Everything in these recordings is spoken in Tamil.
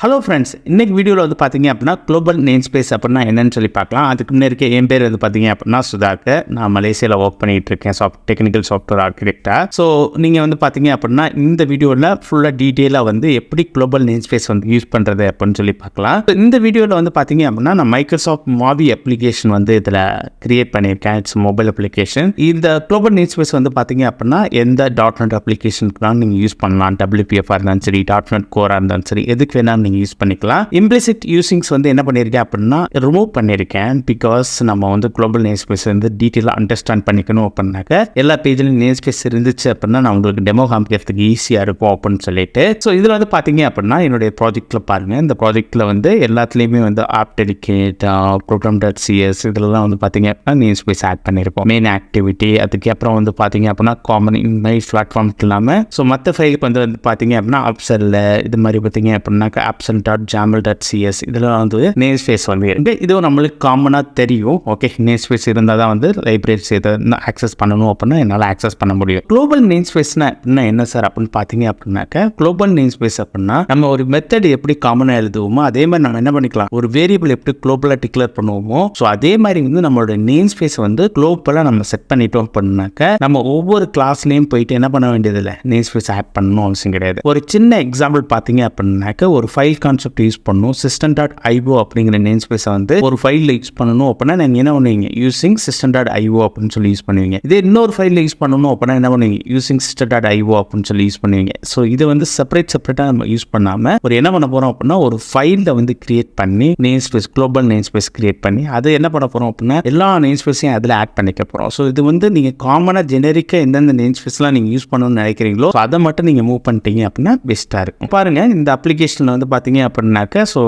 ஹலோ ஃப்ரெண்ட்ஸ், இன்னைக்கு வீடியோவில் வந்து பார்த்தீங்க அப்படின்னா குளோபல் நேம்ஸ்பேஸ் அப்படின்னா என்னன்னு சொல்லி பார்க்கலாம். அதுக்கு முன்னே இருக்க என் பேர் வந்து பார்த்தீங்க அப்படின்னா சுதாகர். நான் மலேசியாவில் ஒர்க் பண்ணிட்டு இருக்கேன் டெக்னிக்கல் சாஃப்ட்வேர் ஆர்கிடெக்டாக. ஸோ நீங்கள் வந்து பார்த்தீங்க அப்படின்னா இந்த வீடியோவில் ஃபுல்லாக டீட்டெயிலாக வந்து எப்படி குளோபல் நேம்ஸ்பேஸ் வந்து யூஸ் பண்ணுறது அப்படின்னு சொல்லி பார்க்கலாம். இந்த வீடியோவில் வந்து பார்த்தீங்க அப்படின்னா நான் மைக்ரோசாஃப்ட் MAUI அப்ளிகேஷன் வந்து இதில் கிரியேட் பண்ணியிருக்கேன். It's mobile application. இந்த குளோபல் நேம்ஸ்பேஸ் வந்து பார்த்தீங்க அப்படின்னா எந்த .NET அப்ளிகேஷனுக்குலாம் நீங்கள் யூஸ் பண்ணலாம். WPF இருந்தாலும் சரி, .NET கோராக இருந்தாலும் சரி, எதுக்கு வேணாலும் நீங்கள் யூஸ் பண்ணிக்கலாம். இம்ப்ளிசிட் யூசிங்ஸ் வந்து என்ன பண்ணியிருக்கேன் அப்படின்னா ரிமூவ் பண்ணியிருக்கேன். பிகாஸ் நம்ம வந்து குளோபல் நேம்ஸ்பேஸ் வந்து டீட்டெயிலாக அண்டர்ஸ்டாண்ட் பண்ணிக்கணும் அப்படின்னாக்க எல்லா பேஜ்லையும் நேம்ஸ்பேஸ் இருந்துச்சு அப்படின்னா நான் உங்களுக்கு டெமோ காமிக்கிறதுக்கு ஈஸியாக இருக்கும் அப்படின்னு சொல்லிட்டு. ஸோ இதில் வந்து பார்த்தீங்க அப்படின்னா என்னுடைய ப்ராஜெக்ட்டில் பாருங்கள். இந்த ப்ராஜெக்ட்டில் வந்து எல்லாத்துலேயுமே வந்து ஆப் டெடிகேட், program.cs இதெல்லாம் வந்து பார்த்தீங்க அப்படின்னா நேம்ஸ்பேஸ் ஆட் பண்ணியிருப்போம். மெயின் ஆக்டிவிட்டி, அதுக்கப்புறம் வந்து பார்த்தீங்க அப்படின்னா காமன் இன்மைஸ் பிளாட்ஃபார்ம்க்கு இல்லாமல் ஸோ மற்ற ஃபைலுக்கு வந்து பார்த்தீங்க அப்படின்னா ஆப்சலில் இது மாதிரி பார்த்தீங்க அப்படின்னாக்கா apsel.jaml.cs இதெல்லாம் வந்து நேம்ஸ்பேஸ் வந்து இருக்கு. இதுவும் நம்மளுக்கு காமனாக தெரியும். ஓகே, நேம்ஸ்பேஸ் இருந்தால் தான் வந்து லைப்ரரிஸ் எதை ஆக்சஸ் பண்ணணும் அப்படின்னா என்னால் ஆக்சஸ் பண்ண முடியும். குளோபல் நேம்ஸ்பேஸ்னா என்ன சார் அப்படின்னு பார்த்தீங்க அப்படின்னாக்க குளோபல் நேம்ஸ்பேஸ் அப்படின்னா நம்ம ஒரு மெத்தட் எப்படி காமனாக எழுதுவோமோ அதே மாதிரி நம்ம என்ன பண்ணிக்கலாம், ஒரு வேரியபிள் எப்படி குளோபலாக டிக்ளேர் பண்ணுவோமோ ஸோ அதே மாதிரி வந்து நம்மளோட நேம்ஸ்பேஸ் வந்து குளோபலாக நம்ம செட் பண்ணிட்டோம் அப்படின்னாக்க நம்ம ஒவ்வொரு கிளாஸ்லேயும் போயிட்டு என்ன பண்ண வேண்டியதில்லை, நேம்ஸ்பேஸ் ஆட் பண்ணணும் அவசியம் கிடையாது. ஒரு சின்ன எக்ஸாம்பிள் பார்த்தீங்க அப்படின்னாக்க ஒரு ஃபைல் கான்செப்ட் யூஸ் பண்ணணும். system.io அப்படிங்கிற நேம் ஸ்பேஸை வந்து ஒரு ஃபைலில் யூஸ் பண்ணணும் அப்படின்னா நீங்கள் என்ன பண்ணுவீங்க, யூசிங் system.io அப்படின்னு சொல்லி யூஸ் பண்ணுவீங்க. இதே இன்னொரு ஃபைலில் யூஸ் பண்ணணும் அப்படின்னா என்ன பண்ணுவீங்க, யூசிங் system.io அப்படின்னு சொல்லி யூஸ் பண்ணுவீங்க. ஸோ இது வந்து செப்பரேட்டாக நம்ம யூஸ் பண்ணாமல் ஒரு என்ன பண்ண போகிறோம் அப்படின்னா ஒரு ஃபைலில் வந்து கிரியேட் பண்ணி name space global name space create பண்ணி அதை என்ன பண்ண போகிறோம் அப்படின்னா எல்லா நேம் ஸ்பேஸையும் அதில் ஆட் பண்ணிக்க போகிறோம். ஸோ இது வந்து நீங்கள் காமனாக ஜெனரிக்காக எந்தெந்த நேம் ஸ்பேஸ்லாம் நீங்கள் யூஸ் பண்ணணும்னு நினைக்கிறீங்களோ அதை மட்டும் நீங்கள் மூவ் பண்ணிட்டீங்க அப்படின்னா பெஸ்ட்டாக இருக்கும். பாருங்கள், இந்த அப்ளிகேஷனில் வந்து பார்த்தீங்க அப்படின்னாக்க ஸோ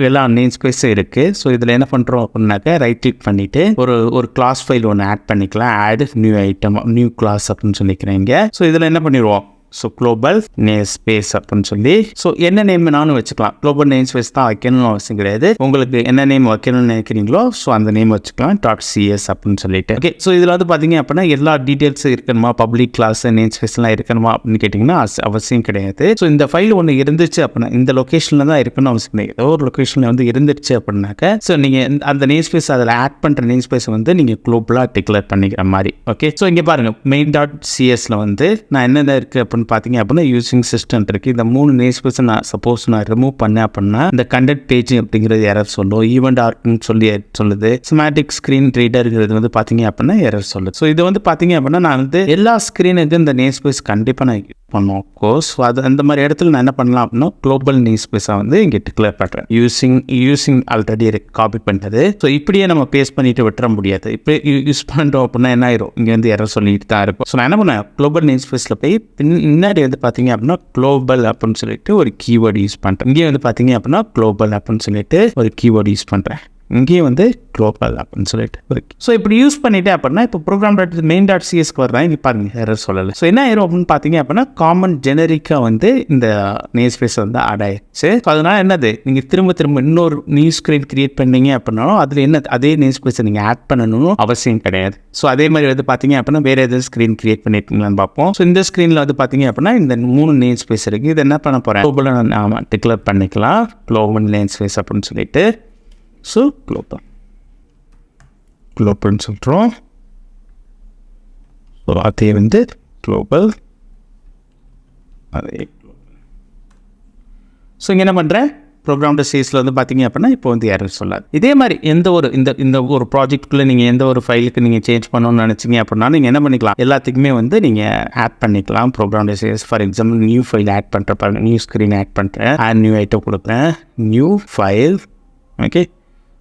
எல்லா நேம் ஸ்பேஸும் இருக்குது. ஸோ இதில் என்ன பண்ணுறோம் அப்படின்னாக்க ரைட் கிளிக் பண்ணிவிட்டு ஒரு கிளாஸ் ஃபைல் ஒன்று ஆட் பண்ணிக்கலாம். Add new item, new class அப்படின்னு சொல்லிக்கிறீங்க. ஸோ இதில் என்ன பண்ணிடுவோம், ஸோ குளோபல் நேம் ஸ்பேஸ் அப்படின்னு சொல்லி ஸோ என்ன நேம் நானும் வச்சுக்கலாம். குளோபல் நேம் ஸ்பேஸ் தான் வைக்கணும்னு அவசியம் கிடையாது. உங்களுக்கு என்ன நேம் வைக்கணும்னு நினைக்கிறீங்களோ ஸோ அந்த நேம் வச்சுக்கலாம். .cs அப்படின்னு சொல்லிட்டு. ஓகே, ஸோ இதில் வந்து பார்த்தீங்க அப்படின்னா எல்லா டீட்டெயில்ஸும் இருக்கணுமா, பப்ளிக் கிளாஸ் நேம் ஸ்பேஸ்லாம் இருக்கணுமா அப்படின்னு கேட்டிங்கன்னா அவசியம் கிடையாது. ஸோ இந்த ஃபைல் ஒன்று இருந்துச்சு அப்படின்னா இந்த லொக்கேஷனில் தான் இருக்கணும்னு அவசியம் கிடையாது. ஏதோ ஒரு லொக்கேஷனில் வந்து இருந்துச்சு அப்படின்னாக்க ஸோ நீங்கள் அந்த நேம் ஸ்பேஸ் அதில் ஆட் பண்ணுற நேம் ஸ்பேஸ் வந்து நீங்கள் குளோபலாக டிக்ளேர் பண்ணிக்கிற மாதிரி. ஓகே, ஸோ இங்கே பாருங்கள் main.csல வந்து நான் என்னென்ன இருக்குது அப்படின்னு பார்த்தீங்க அப்படின்னா யூசிங் சிஸ்டம் இருக்குது. இந்த 3 நேம்ஸ்பேஸை சப்போஸ் நான் ரிமூவ் பண்ணேன் அப்படின்னா இந்த கண்டென்ட் பேஜ் அப்படிங்கிறது எரர் சொல்லும். ஈவெண்ட் ஆர்க்னு சொல்லுது. சிமாட்டிக் ஸ்க்ரீன் ரீடருங்கிறது வந்து பார்த்தீங்க அப்படின்னா எரர் சொல்லுது. ஸோ இது வந்து பார்த்தீங்க அப்படின்னா நான் வந்து எல்லா ஸ்க்ரீனுக்கும் இந்த நேம்ஸ்பேஸ் கண்டிப்பாக நான் பண்ணுவோம். கோர்ஸ் அது அந்த மாதிரி இடத்துல நான் என்ன பண்ணலாம் அப்படின்னா குளோபல் நேம்ஸ்பேஸை வந்து இங்கே டிக்ளேர் பண்ணுறேன். யூசிங் ஆல்ரெடி காப்பி பண்ணுறது. ஸோ இப்படியே நம்ம பேஸ்ட் பண்ணிட்டு விட்டுற முடியாது. இப்போ யூஸ் பண்ணுறோம் அப்படின்னா என்ன ஆயிரும், இங்கே வந்து எரர் சொல்லிட்டு தான் இருக்கும். ஸோ நான் என்ன பண்ணேன், குளோபல் நேம்ஸ்பேஸில் போய் முன்னாடி வந்து பார்த்தீங்க அப்படின்னா குளோபல் அப்படின்னு சொல்லிட்டு ஒரு கீவேர்டு யூஸ் பண்ணுறேன். இங்கே வந்து பார்த்தீங்க அப்படின்னா குளோபல் அப்படின்னு சொல்லிட்டு ஒரு கீவேர்டு யூஸ் பண்ணுறேன். இங்கேயும் வந்து குளோபல் அப்படின்னு சொல்லிட்டு இருக்கு. ஸோ இப்படி யூஸ் பண்ணிட்டேன் அப்படின்னா இப்போ program.main.csக்கு வரலாம். இங்கே பாருங்க எரர் சொல்லலை. ஸோ என்ன ஆயிரும் அப்படின்னு பார்த்தீங்க அப்படின்னா காமன் ஜெனரிக்காக வந்து இந்த நேம் ஸ்பேஸ் வந்து ஆட் ஆயிடுச்சு. ஸோ அதனால் என்னது, நீங்கள் திரும்ப இன்னொரு நியூ ஸ்க்ரீன் கிரியேட் பண்ணீங்க அப்படின்னாலும் அதில் என்ன அதே நேம் ஸ்பேஸை நீங்கள் ஆட் பண்ணணும்னு அவசியம் கிடையாது. ஸோ அதே மாதிரி வந்து பார்த்தீங்க அப்படின்னா வேறு எதாவது ஸ்க்ரீன் கிரியேட் பண்ணியிருக்கீங்களான்னு பார்ப்போம். ஸோ இந்த ஸ்க்ரீனில் வந்து பார்த்தீங்க அப்படின்னா இந்த 3 நேம் ஸ்பேஸ் இருக்குது. இது என்ன பண்ண போகிறேன், குளோபலாக நான் டிக்ளேர் பண்ணிக்கலாம். குளோபல் நேம் ஸ்பேஸ் அப்படின்னு சொல்லிட்டு ஸோ குளோபல்னு சொல்கிறோம். ஸோ அதே வந்து குளோபல் அதே குளோபல். ஸோ இங்கே என்ன பண்ணுறேன், program.csல வந்து பார்த்தீங்க அப்படின்னா இப்போ வந்து எரர் சொல்லாது. இதே மாதிரி இந்த ஒரு ப்ராஜெக்ட்குள்ளே நீங்கள் எந்த ஒரு ஃபைலுக்கு நீங்கள் சேஞ்ச் பண்ணணும்னு நினச்சிங்க அப்படின்னா நீங்கள் என்ன பண்ணிக்கலாம், எல்லாத்துக்குமே வந்து நீங்கள் ஆட் பண்ணிக்கலாம். program.cs for example new file add பண்ணுறேன், நியூ ஸ்க்ரீன் ஆட் பண்ணுறேன், ஆட் நியூ ஐட்டம் கொடுக்குறேன், நியூ ஃபைல். ஓகே,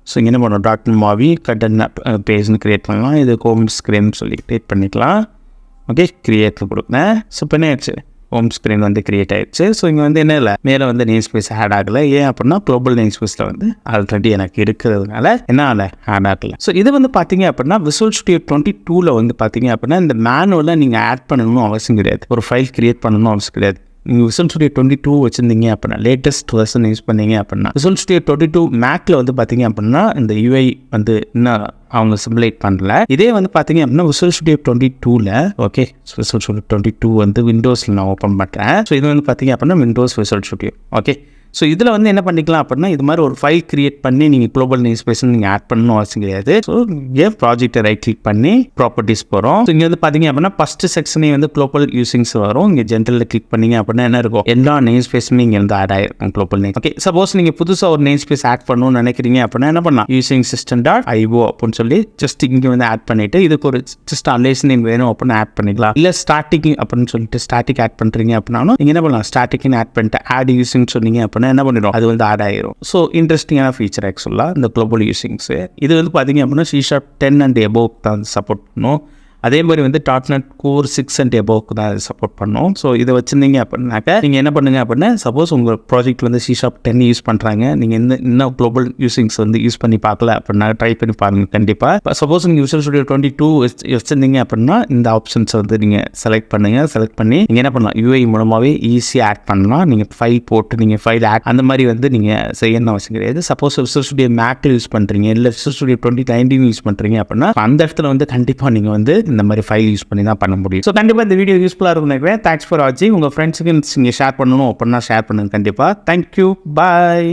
ஸோ இங்கே என்ன பண்ணணும், .MAUI கண்டென்ட் பேஜ்னு க்ரியேட் பண்ணலாம். இது ஹோம் ஸ்க்ரீன் சொல்லி க்ரியேட் பண்ணிக்கலாம். ஓகே, க்ரியேட்டில் கொடுக்குறேன். ஸோ இப்போ என்ன ஆயிடுச்சு, ஹோம் ஸ்க்ரீன் வந்து க்ரியேட் ஆயிடுச்சு. ஸோ இங்கே வந்து என்ன இல்லை, மேலே வந்து நேம் ஸ்பேஸ் ஆட் ஆகலை. ஏன் அப்படின்னா குளோபல் நேம் ஸ்பேஸில் வந்து ஆல்ரெடி எனக்கு இருக்கிறதுனால என்ன ஆகலை, ஆட் ஆகலை. ஸோ இது வந்து பார்த்தீங்க அப்படின்னா Visual Studio 22ல் வந்து பார்த்தீங்க அப்படின்னா இந்த மேனுவலாக நீங்கள் ஆட் பண்ணணும்னு அவசியம் கிடையாது. ஒரு ஃபைல் க்ரியேட் பண்ணணும்னு அவசியம் கிடையாது. நீங்கள் Visual Studio 22 வச்சுருந்தீங்க அப்படின்னா லேட்டஸ்ட் வெர்ஷன் யூஸ் பண்ணீங்க அப்படின்னா Visual Studio 22 மேக்கில் வந்து பார்த்தீங்க அப்படின்னா இந்த UI வந்து இன்னும் அவங்க சிமுலேட் பண்ணல. இதே வந்து பார்த்தீங்க அப்படின்னா Visual Studio 22ல் ஓகே, Visual Studio 22 வந்து விண்டோஸில் நான் ஓப்பன் பண்ணுறேன். ஸோ இது வந்து பார்த்தீங்க அப்படின்னா Windows Visual Studio. Okay, so இதில் வந்து என்ன பண்ணிக்கலாம் அப்படின்னா இது மாதிரி ஒரு ஃபைல் கிரியேட் பண்ணி நீங்கள் குளோபல் நேம்ஸ்பேஸ் நீங்கள் ஆட் பண்ணணும் அவசியம் கிடையாது. ஸோ இங்கே ப்ராஜெக்டை ரைட் கிளிக் பண்ணி ப்ராப்பர்ட்டிஸ் போகிறோம். ஸோ இங்கே வந்து பார்த்தீங்க அப்படின்னா ஃபர்ஸ்ட் செக்ஷனே வந்து குளோபல் யூசிங்ஸ் வரும். இங்கே ஜென்ரலில் கிளிக் பண்ணீங்க அப்படின்னா என்ன இருக்கும், எல்லா நேம் ஸ்பேஸுமே இங்கே வந்து ஆட் ஆகிருக்கும் குளோபல் நேம். ஓகே, சப்போஸ் நீங்கள் புதுசாக ஒரு நேம் ஸ்பேஸ் ஆட் பண்ணணும்னு நினைக்கிறீங்க அப்படின்னா என்ன பண்ணலாம், யூசிங் system.io அப்படின்னு சொல்லி ஜஸ்ட் இங்கே வந்து ஆட் பண்ணிட்டு இதுக்கு ஒரு ஜஸ்ட் அலேஷன் நேம் வேணும் அப்படின்னு ஆட் பண்ணிக்கலாம். இல்லை ஸ்டாட்டிக் அப்படின்னு சொல்லிட்டு ஸ்டாட்டிக் ஆட் பண்ணுறீங்க அப்படின்னாலும் நீங்கள் என்ன பண்ணலாம், ஸ்டாட்டிக்னு ஆட் பண்ணிட்டு ஆட் யூசிங் சொன்னீங்க அப்படின்னா என்ன பண்ணிடும், அது வந்து ஆட் ஆகிரும். ஸோ இன்ட்ரெஸ்டிங்கான ஃபீச்சர் ஆக்சுவலாக இந்த குளோபல் யூசிங்ஸ். இது வந்து பார்த்தீங்க அப்படின்னா C# 10 and above தான் சப்போர்ட் பண்ணும். அதே மாதிரி வந்து .NET Core 6 and above தான் அது சப்போர்ட் பண்ணும். ஸோ இதை வச்சுருந்தீங்க அப்படின்னாக்க நீங்கள் என்ன பண்ணுங்க அப்படின்னா சப்போஸ் உங்கள் ப்ராஜெக்ட் வந்து C# 10 யூஸ் பண்ணுறாங்க, நீங்கள் இன்னும் குளோபல் யூசிங்ஸ் வந்து யூஸ் பண்ணி பார்க்கல அப்படின்னா ட்ரை பண்ணி பாருங்கள் கண்டிப்பாக. சப்போஸ் நீங்கள் Visual Studio 22 வச்சுருந்தீங்க அப்படின்னா இந்த ஆப்ஷன்ஸ் வந்து நீங்கள் செலக்ட் பண்ணுங்கள். செலக்ட் பண்ணி நீங்கள் என்ன பண்ணலாம், UI மூலமாகவே ஈஸியாக ஆட் பண்ணலாம். நீங்கள் ஃபைல் போட்டு நீங்கள் ஃபைல் ஆட் அந்த மாதிரி வந்து நீங்கள் செய்யணும் அவசியம் கிடையாது. Suppose Visual Studio Mac use பண்ணுறீங்க, இல்லை Visual Studio 2019 யூஸ் பண்ணுறீங்க அப்படின்னா அந்த இடத்துல வந்து கண்டிப்பாக நீங்கள் வந்து இந்த மாதிரி ஃபைல் யூஸ் பண்ணி தான் பண்ண முடியும். ஸோ கண்டிப்பாக இந்த வீடியோ யூஸ்ஃபுல்லாக இருக்கும் நினைக்கிறேன். தேங்க்ஸ் ஃபார் வாட்சிங். உங்கள் ஃப்ரெண்ட்ஸுக்கு நீங்கள் ஷேர் பண்ணணும் அப்படின்னா ஷேர் பண்ணுங்க கண்டிப்பாக. தேங்க்யூ, பாய்.